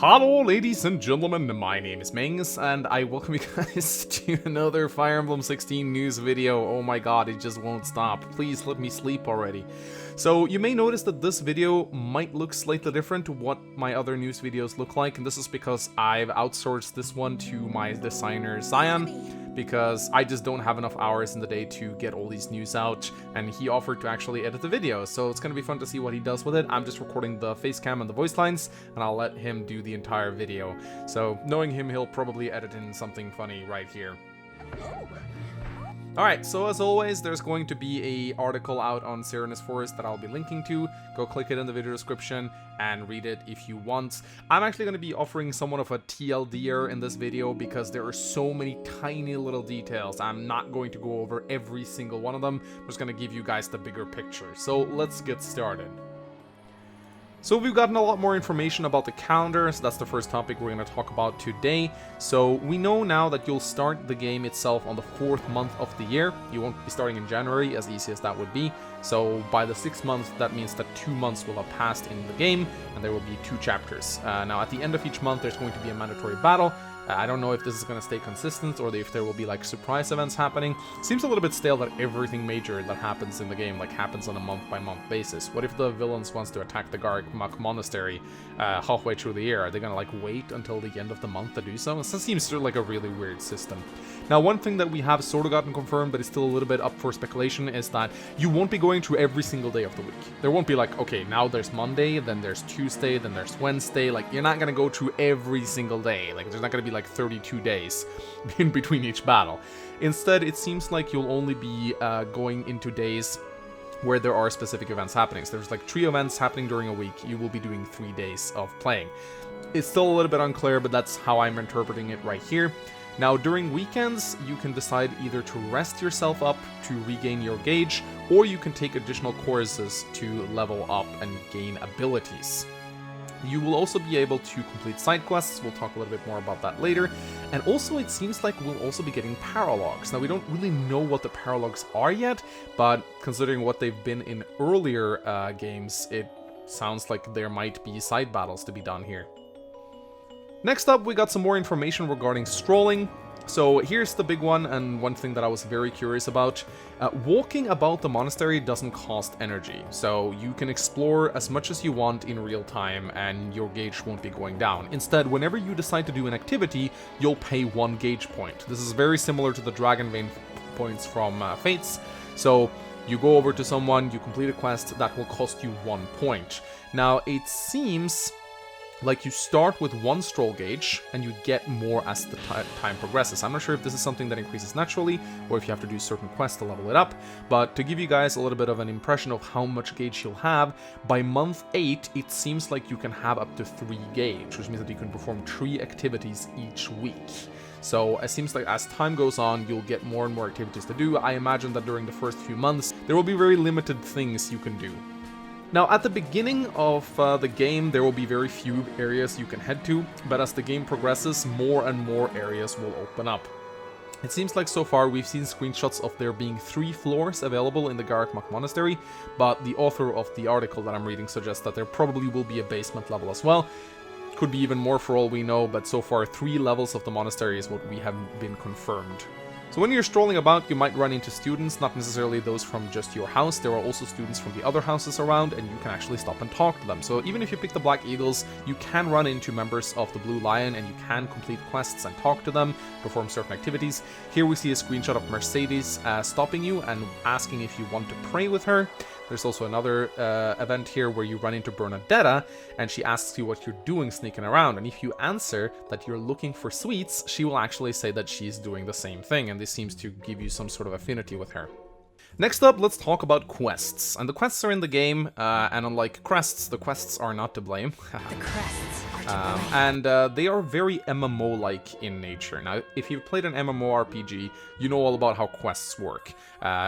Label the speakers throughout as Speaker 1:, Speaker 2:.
Speaker 1: Hello ladies and gentlemen, my name is Mengs, and I welcome you guys to another Fire Emblem 16 news video. Oh my god, it just won't stop. Please let me sleep already. So you may notice that this video might look slightly different to what my other news videos look like, and this is because I've outsourced this one to my designer Zion, because I just don't have enough hours in the day to get all these news out, and he offered to actually edit the video, so it's gonna be fun to see what he does with it. I'm just recording the face cam and the voice lines, and I'll let him do the entire video. So knowing him, he'll probably edit in something funny right here. Alright, so as always, there's going to be an article out on Serenus Forest that I'll be linking to. Go click it in the video description and read it if you want. I'm actually going to be offering somewhat of a TLDR in this video because there are so many tiny little details. I'm not going to go over every single one of them. I'm just going to give you guys the bigger picture. So let's get started. So we've gotten a lot more information about the calendar, so that's the first topic we're going to talk about today. So we know now that you'll start the game itself on the 4th month of the year. You won't be starting in January, as easy as that would be. So by the 6th month, that means that 2 months will have passed in the game, and there will be 2 chapters. Now at the end of each month, there's going to be a mandatory battle. I don't know if this is going to stay consistent or if there will be like surprise events happening. Seems a little bit stale that everything major that happens in the game like happens on a month-by-month basis. What if the villains wants to attack the Garmak Monastery halfway through the year? Are they going to like wait until the end of the month to do so? This seems sort of like a really weird system. Now, one thing that we have sort of gotten confirmed, but it's still a little bit up for speculation, is that you won't be going through every single day of the week. There won't be like, okay, now there's Monday, then there's Tuesday, then there's Wednesday. Like, you're not going to go through every single day. Like, there's not going to be like 32 days in between each battle. Instead, it seems like you'll only be going into days where there are specific events happening. So there's like 3 events happening during a week. You will be doing 3 days of playing. It's still a little bit unclear, but that's how I'm interpreting it right here. Now, during weekends, you can decide either to rest yourself up to regain your gauge, or you can take additional courses to level up and gain abilities. You will also be able to complete side quests. We'll talk a little bit more about that later. And also, it seems like we'll also be getting paralogs. Now, we don't really know what the paralogs are yet, but considering what they've been in earlier games, it sounds like there might be side battles to be done here. Next up, we got some more information regarding Strolling. So here's the big one, and one thing that I was very curious about. Walking about the monastery doesn't cost energy, so you can explore as much as you want in real time and your gauge won't be going down. Instead, whenever you decide to do an activity, you'll pay 1 gauge point. This is very similar to the Dragon Vein points from Fates. So you go over to someone, you complete a quest, that will cost you 1 point. Now, it seems like you start with 1 stroll gauge and you get more as the time progresses. I'm not sure if this is something that increases naturally or if you have to do certain quests to level it up, but to give you guys a little bit of an impression of how much gauge you'll have, by month 8 it seems like you can have up to 3 gauge, which means that you can perform 3 activities each week. So it seems like as time goes on, you'll get more and more activities to do. I imagine that during the first few months, there will be very limited things you can do. Now, at the beginning of the game, there will be very few areas you can head to, but as the game progresses, more and more areas will open up. It seems like so far we've seen screenshots of there being 3 floors available in the Garmak Monastery, but the author of the article that I'm reading suggests that there probably will be a basement level as well. Could be even more for all we know, but so far 3 levels of the monastery is what we have been confirmed. So when you're strolling about, you might run into students, not necessarily those from just your house. There are also students from the other houses around, and you can actually stop and talk to them. So even if you pick the Black Eagles, you can run into members of the Blue Lion, and you can complete quests and talk to them, perform certain activities. Here we see a screenshot of Mercedes stopping you and asking if you want to pray with her. There's also another event here where you run into Bernadetta, and she asks you what you're doing sneaking around, and if you answer that you're looking for sweets, she will actually say that she's doing the same thing, and this seems to give you some sort of affinity with her. Next up, let's talk about quests. And the quests are in the game, and unlike crests, the quests are not to blame.
Speaker 2: The crests are to blame.
Speaker 1: And they are very MMO-like in nature. Now, if you've played an MMORPG, you know all about how quests work.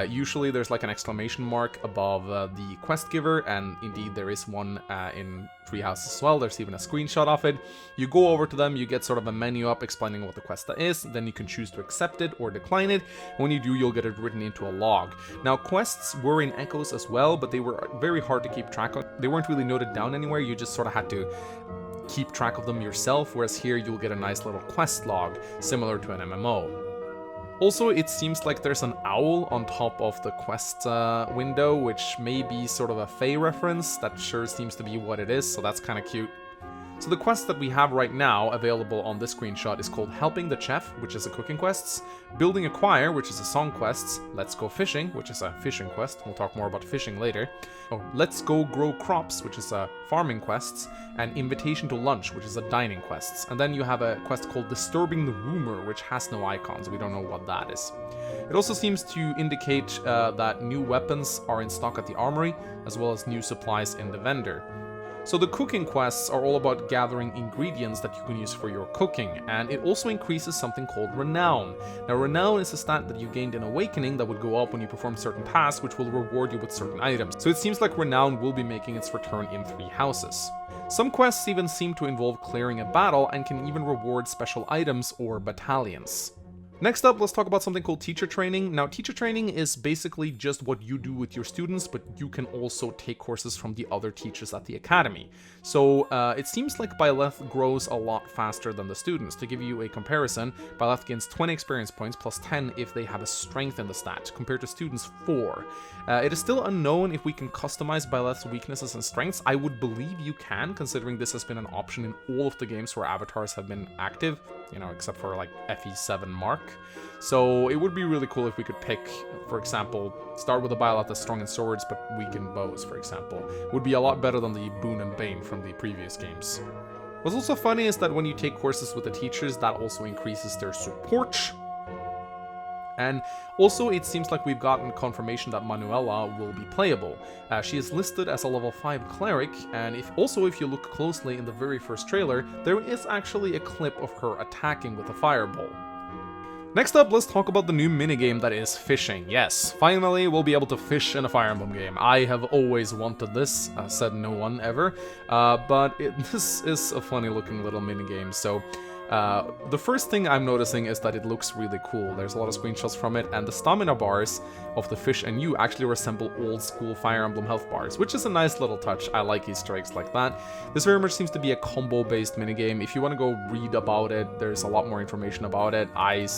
Speaker 1: Usually there's like an exclamation mark above the quest giver, and indeed there is one in Treehouse as well. There's even a screenshot of it. You go over to them, you get sort of a menu up explaining what the quest is, then you can choose to accept it or decline it. When you do, you'll get it written into a log. Now, quests were in Echoes as well, but they were very hard to keep track of. They weren't really noted down anywhere, you just sort of had to keep track of them yourself, whereas here you'll get a nice little quest log, similar to an MMO. Also, it seems like there's an owl on top of the quest window, which may be sort of a Fae reference. That sure seems to be what it is, so that's kind of cute. So the quest that we have right now available on this screenshot is called Helping the Chef, which is a cooking quest, Building a Choir, which is a song quest, Let's Go Fishing, which is a fishing quest, we'll talk more about fishing later, Let's Go Grow Crops, which is a farming quest, and Invitation to Lunch, which is a dining quest. And then you have a quest called Disturbing the Rumor, which has no icons, we don't know what that is. It also seems to indicate that new weapons are in stock at the armory, as well as new supplies in the vendor. So the cooking quests are all about gathering ingredients that you can use for your cooking, and it also increases something called Renown. Now Renown is a stat that you gained in Awakening that would go up when you perform certain tasks, which will reward you with certain items. So it seems like Renown will be making its return in 3 houses. Some quests even seem to involve clearing a battle and can even reward special items or battalions. Next up, let's talk about something called teacher training. Now, teacher training is basically just what you do with your students, but you can also take courses from the other teachers at the academy. So it seems like Byleth grows a lot faster than the students. To give you a comparison, Byleth gains 20 experience points plus 10 if they have a strength in the stat, compared to students 4. It is still unknown if we can customize Byleth's weaknesses and strengths. I would believe you can, considering this has been an option in all of the games where avatars have been active, you know, except for like FE7 Mark. So it would be really cool if we could pick, for example, start with a Byleth that's strong in swords but weak in bows, for example. Would be a lot better than the Boon and Bane from the previous games. What's also funny is that when you take courses with the teachers, that also increases their support. And also, it seems like we've gotten confirmation that Manuela will be playable. She is listed as a level 5 cleric, and if you look closely in the very first trailer, there is actually a clip of her attacking with a fireball. Next up, let's talk about the new minigame that is fishing. Yes, finally we'll be able to fish in a Fire Emblem game. I have always wanted this, said no one ever, but this is a funny looking little minigame, so... the first thing I'm noticing is that it looks really cool. There's a lot of screenshots from it, and the stamina bars of the fish and you actually resemble old school Fire Emblem health bars, which is a nice little touch. I like Easter eggs like that. This very much seems to be a combo-based minigame. If you want to go read about it, there's a lot more information about it. I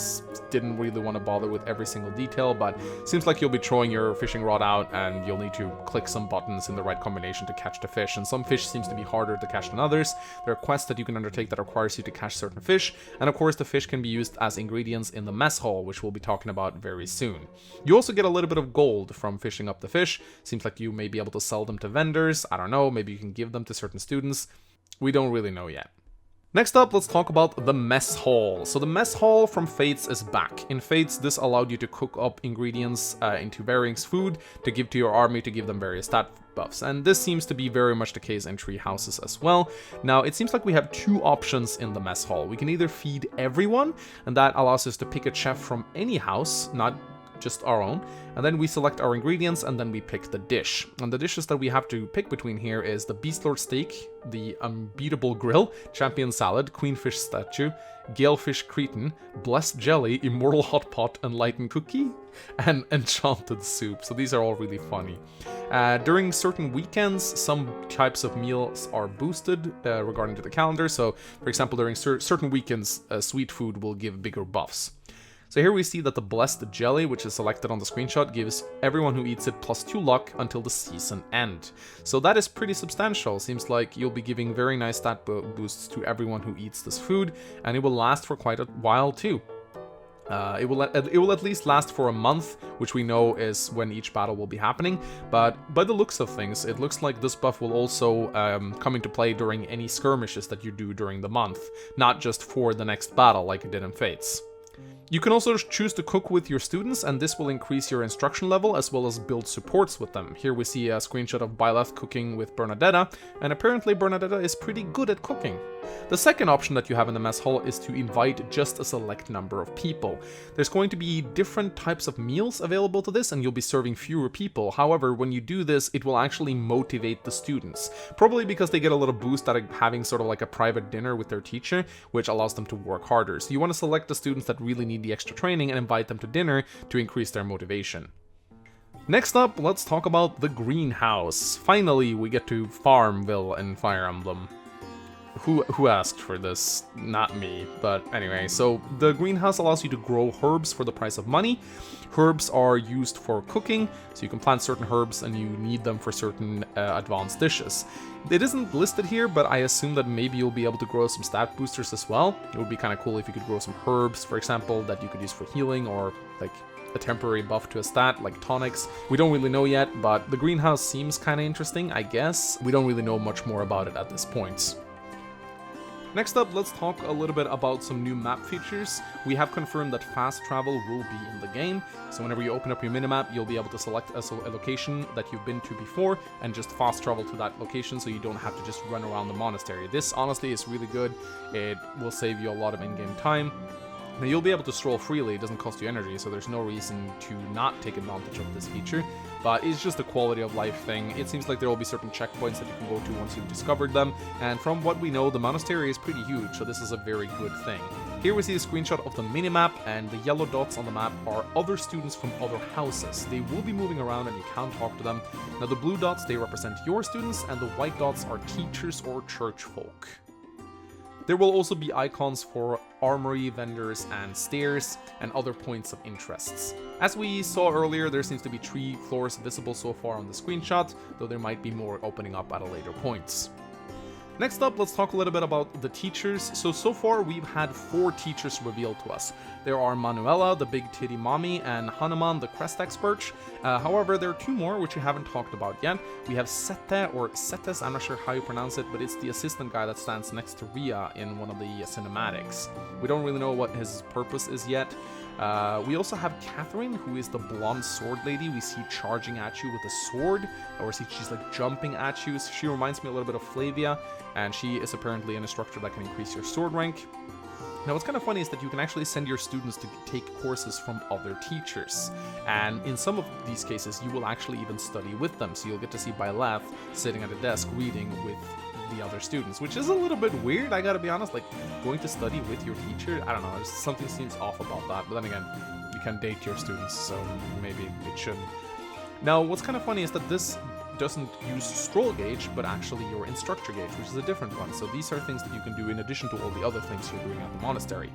Speaker 1: didn't really want to bother with every single detail, but it seems like you'll be throwing your fishing rod out, and you'll need to click some buttons in the right combination to catch the fish, and some fish seems to be harder to catch than others. There are quests that you can undertake that requires you to catch certain fish, and of course the fish can be used as ingredients in the mess hall, which we'll be talking about very soon. You also get a little bit of gold from fishing up the fish. Seems like you may be able to sell them to vendors, I don't know, maybe you can give them to certain students. We don't really know yet. Next up, let's talk about the mess hall. So the mess hall from Fates is back. In Fates, this allowed you to cook up ingredients into varying food to give to your army to give them various stat buffs, and this seems to be very much the case in Tree Houses as well. Now, it seems like we have 2 options in the mess hall. We can either feed everyone, and that allows us to pick a chef from any house, not just our own, and then we select our ingredients and then we pick the dish. And the dishes that we have to pick between here is the Beastlord Steak, the Unbeatable Grill, Champion Salad, Queenfish Statue, Galefish Cretin, Blessed Jelly, Immortal Hot Pot, Enlightened Cookie, and Enchanted Soup. So these are all really funny. During certain weekends, some types of meals are boosted regarding to the calendar. So, for example, during certain weekends, sweet food will give bigger buffs. So here we see that the Blessed Jelly, which is selected on the screenshot, gives everyone who eats it plus 2 luck until the season end. So that is pretty substantial. Seems like you'll be giving very nice stat boosts to everyone who eats this food, and it will last for quite a while too. It will at least last for a month, which we know is when each battle will be happening, but by the looks of things, it looks like this buff will also come into play during any skirmishes that you do during the month, not just for the next battle like it did in Fates. You can also choose to cook with your students, and this will increase your instruction level as well as build supports with them. Here we see a screenshot of Byleth cooking with Bernadetta, and apparently Bernadetta is pretty good at cooking. The second option that you have in the mess hall is to invite just a select number of people. There's going to be different types of meals available to this, and you'll be serving fewer people. However, when you do this, it will actually motivate the students. Probably because they get a little boost out of having sort of like a private dinner with their teacher, which allows them to work harder. So you want to select the students that really need the extra training and invite them to dinner to increase their motivation. Next up, let's talk about the greenhouse. Finally, we get to Farmville in Fire Emblem. Who asked for this? Not me. But anyway, so the greenhouse allows you to grow herbs for the price of money. Herbs are used for cooking, so you can plant certain herbs and you need them for certain advanced dishes. It isn't listed here, but I assume that maybe you'll be able to grow some stat boosters as well. It would be kind of cool if you could grow some herbs, for example, that you could use for healing or like a temporary buff to a stat, like tonics. We don't really know yet, but the greenhouse seems kind of interesting, I guess. We don't really know much more about it at this point. Next up, let's talk a little bit about some new map features. We have confirmed that fast travel will be in the game, so whenever you open up your minimap, you'll be able to select a location that you've been to before and just fast travel to that location so you don't have to just run around the monastery. This honestly is really good. It will save you a lot of in-game time. Now you'll be able to stroll freely, it doesn't cost you energy, so there's no reason to not take advantage of this feature, but it's just a quality of life thing. It seems like there will be certain checkpoints that you can go to once you've discovered them, and from what we know, the monastery is pretty huge, so this is a very good thing. Here we see a screenshot of the minimap, and the yellow dots on the map are other students from other houses. They will be moving around and you can talk to them. Now the blue dots, they represent your students, and the white dots are teachers or church folk. There will also be icons for armory, vendors, and stairs, and other points of interests. As we saw earlier, there seems to be 3 floors visible so far on the screenshot, though there might be more opening up at a later point. Next up, let's talk a little bit about the teachers. So far we've had 4 teachers revealed to us. There are Manuela, the big titty mommy, and Hanuman, the crest expert. However, there are 2 more which we haven't talked about yet. We have Sete, or Setes, I'm not sure how you pronounce it, but it's the assistant guy that stands next to Ria in one of the cinematics. We don't really know what his purpose is yet. We also have Catherine, who is the blonde sword lady we see charging at you with a sword, or she's like jumping at you. She reminds me a little bit of Flavia, and she is apparently an instructor that can increase your sword rank. Now what's kind of funny is that you can actually send your students to take courses from other teachers, and in some of these cases you will actually even study with them, so you'll get to see Byleth sitting at a desk reading with the other students, which is a little bit weird, I gotta be honest. Like, going to study with your teacher, I don't know, something seems off about that, but then again, you can date your students, so maybe it shouldn't. Now what's kind of funny is that this doesn't use stroll gauge, but actually your instructor gauge, which is a different one. So these are things that you can do in addition to all the other things you're doing at the monastery.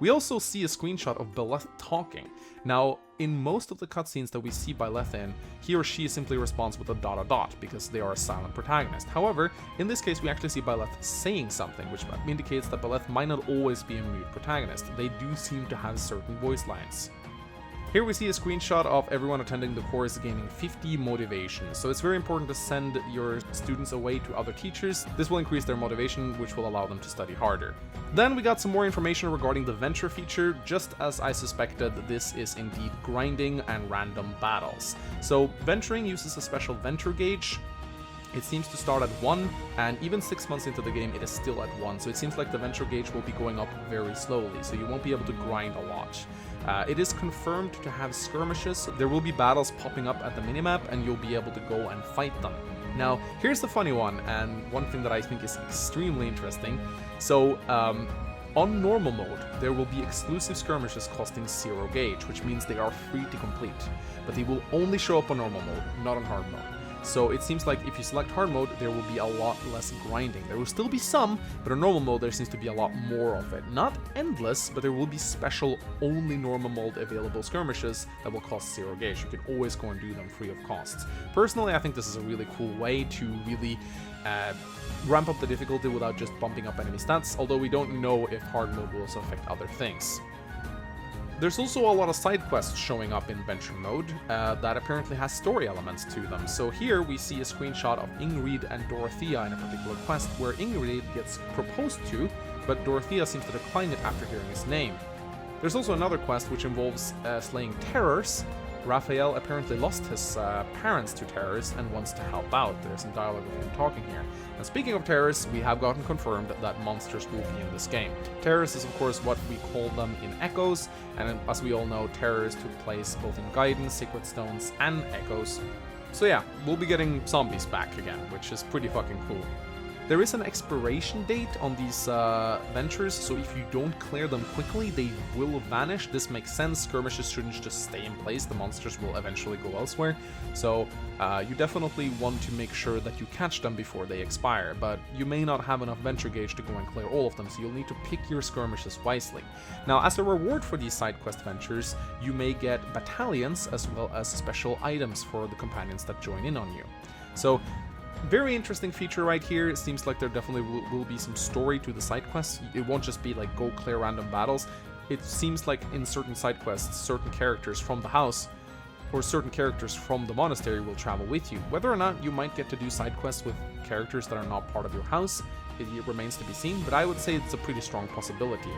Speaker 1: We also see a screenshot of Byleth talking. Now, in most of the cutscenes that we see Byleth in, he or she simply responds with a ... because they are a silent protagonist. However, in this case we actually see Byleth saying something, which indicates that Byleth might not always be a mute protagonist. They do seem to have certain voice lines. Here we see a screenshot of everyone attending the course gaining 50 motivation. So it's very important to send your students away to other teachers. This will increase their motivation, which will allow them to study harder. Then we got some more information regarding the venture feature. Just as I suspected, this is indeed grinding and random battles. So venturing uses a special venture gauge. It seems to start at 1, and even 6 months into the game it is still at 1, so it seems like the venture gauge will be going up very slowly, so you won't be able to grind a lot. It is confirmed to have skirmishes. There will be battles popping up at the minimap, and you'll be able to go and fight them. Now, here's the funny one, and one thing that I think is extremely interesting. So, on normal mode, there will be exclusive skirmishes costing 0 gauge, which means they are free to complete, but they will only show up on normal mode, not on hard mode. So it seems like if you select hard mode, there will be a lot less grinding. There will still be some, but on normal mode there seems to be a lot more of it. Not endless, but there will be special only normal mode available skirmishes that will cost 0 gauge. You can always go and do them free of costs. Personally, I think this is a really cool way to really ramp up the difficulty without just bumping up enemy stats, although we don't know if hard mode will also affect other things. There's also a lot of side quests showing up in venture mode that apparently has story elements to them. So here we see a screenshot of Ingrid and Dorothea in a particular quest where Ingrid gets proposed to, but Dorothea seems to decline it after hearing his name. There's also another quest which involves slaying terrors. Raphael apparently lost his parents to terrors and wants to help out. There's some dialogue with him talking here. And speaking of terrors, we have gotten confirmed that monsters will be in this game. Terrors is of course what we call them in Echoes, and as we all know, terrors took place both in Guidance, Secret Stones, and Echoes. So yeah, we'll be getting zombies back again, which is pretty fucking cool. There is an expiration date on these ventures, so if you don't clear them quickly, they will vanish. This makes sense. Skirmishes shouldn't just stay in place. The monsters will eventually go elsewhere. So you definitely want to make sure that you catch them before they expire, but you may not have enough venture gauge to go and clear all of them, so you'll need to pick your skirmishes wisely. Now, as a reward for these side quest ventures, you may get battalions as well as special items for the companions that join in on you. So, very interesting feature right here. It seems like there definitely will be some story to the side quests. It won't just be like go clear random battles. It seems like in certain side quests, certain characters from the house or certain characters from the monastery will travel with you. Whether or not you might get to do side quests with characters that are not part of your house, it remains to be seen, but I would say it's a pretty strong possibility.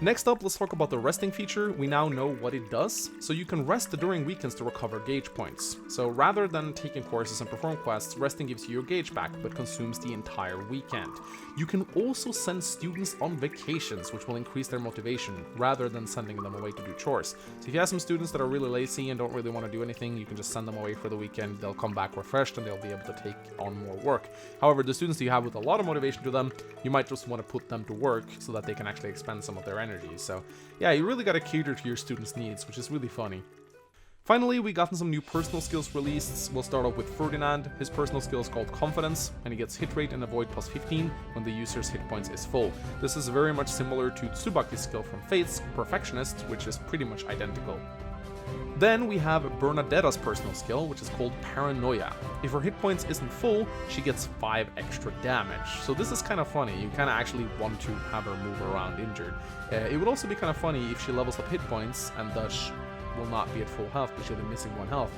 Speaker 1: Next up, let's talk about the resting feature. We now know what it does, so you can rest during weekends to recover gauge points. So rather than taking courses and perform quests, resting gives you your gauge back, but consumes the entire weekend. You can also send students on vacations, which will increase their motivation, rather than sending them away to do chores. So if you have some students that are really lazy and don't really want to do anything, you can just send them away for the weekend. They'll come back refreshed and they'll be able to take on more work. However, the students you have with a lot of motivation to them, you might just want to put them to work so that they can actually expend some of their energy. So yeah, you really got to cater to your students' needs, which is really funny. Finally, we gotten some new personal skills released. We'll start off with Ferdinand. His personal skill is called Confidence, and he gets hit rate and avoid plus 15 when the user's hit points is full. This is very much similar to Tsubaki's skill from Fate's Perfectionist, which is pretty much identical. Then we have Bernadetta's personal skill, which is called Paranoia. If her hit points isn't full, she gets 5 extra damage. So this is kind of funny. You kind of actually want to have her move around injured. It would also be kind of funny if she levels up hit points and thus will not be at full health, but she'll be missing 1 health.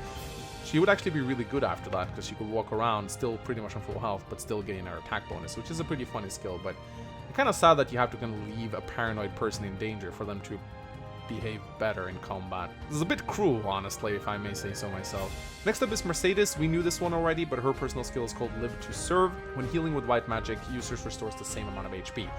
Speaker 1: She would actually be really good after that, because she could walk around still pretty much on full health, but still gain her attack bonus, which is a pretty funny skill. But it's kind of sad that you have to kind of leave a paranoid person in danger for them to behave better in combat. This is a bit cruel, honestly, if I may say so myself. Next up is Mercedes. We knew this one already, but her personal skill is called Live to Serve. When healing with white magic, users restores the same amount of HP.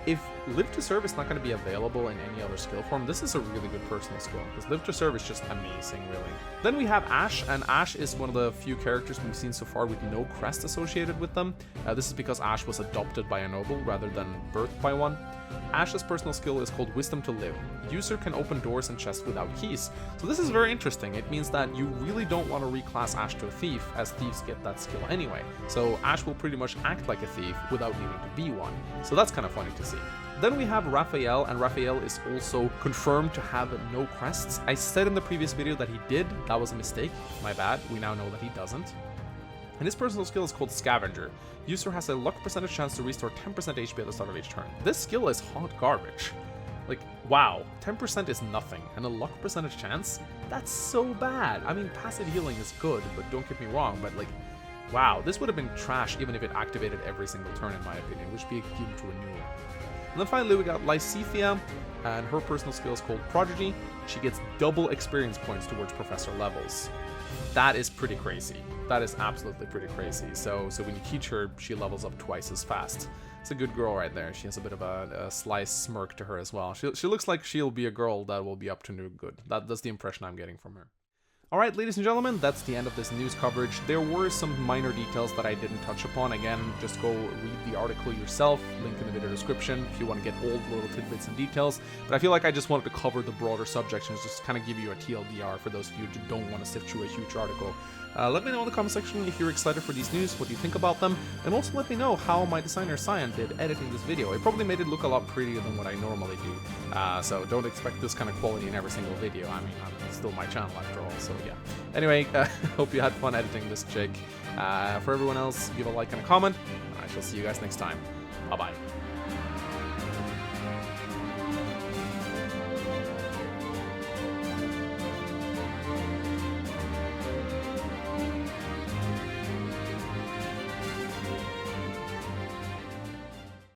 Speaker 1: If Live to Serve is not going to be available in any other skill form, this is a really good personal skill, because Live to Serve is just amazing, really. Then we have Ashe, and Ashe is one of the few characters we've seen so far with no crest associated with them. This is because Ashe was adopted by a noble rather than birthed by one. Ashe's personal skill is called Wisdom to Live. User can open doors and chests without keys. So this is very interesting. It means that you really don't want to reclass Ashe to a thief, as thieves get that skill anyway. So Ashe will pretty much act like a thief without needing to be one. So that's kind of funny to see. Then we have Raphael, and Raphael is also confirmed to have no crests. I said in the previous video that he did. That was a mistake. My bad. We now know that he doesn't. And his personal skill is called Scavenger. User has a luck percentage chance to restore 10% HP at the start of each turn. This skill is hot garbage. Like, wow, 10% is nothing, and a luck percentage chance? That's so bad. I mean, passive healing is good, but don't get me wrong, but like, wow, this would have been trash even if it activated every single turn in my opinion, which would be a huge renewal. And then finally we got Lysithea, and her personal skill is called Prodigy. She gets double experience points towards professor levels. That is pretty crazy. That is absolutely pretty crazy. So when you teach her, she levels up twice as fast. It's a good girl right there. She has a bit of a sly smirk to her as well. She looks like she'll be a girl that will be up to no good. That's the impression I'm getting from her. Alright, ladies and gentlemen, that's the end of this news coverage. There were some minor details that I didn't touch upon. Again, just go read the article yourself, link in the video description if you want to get all the little tidbits and details. But I feel like I just wanted to cover the broader subject and just kind of give you a TLDR for those of you who don't want to sift through a huge article. Let me know in the comment section if you're excited for these news, what you think about them, and also let me know how my designer Cyan did editing this video. It probably made it look a lot prettier than what I normally do, so don't expect this kind of quality in every single video. I mean, it's still my channel after all, so yeah. Anyway, hope you had fun editing this chick. For everyone else, give a like and a comment, and I shall see you guys next time. Bye-bye.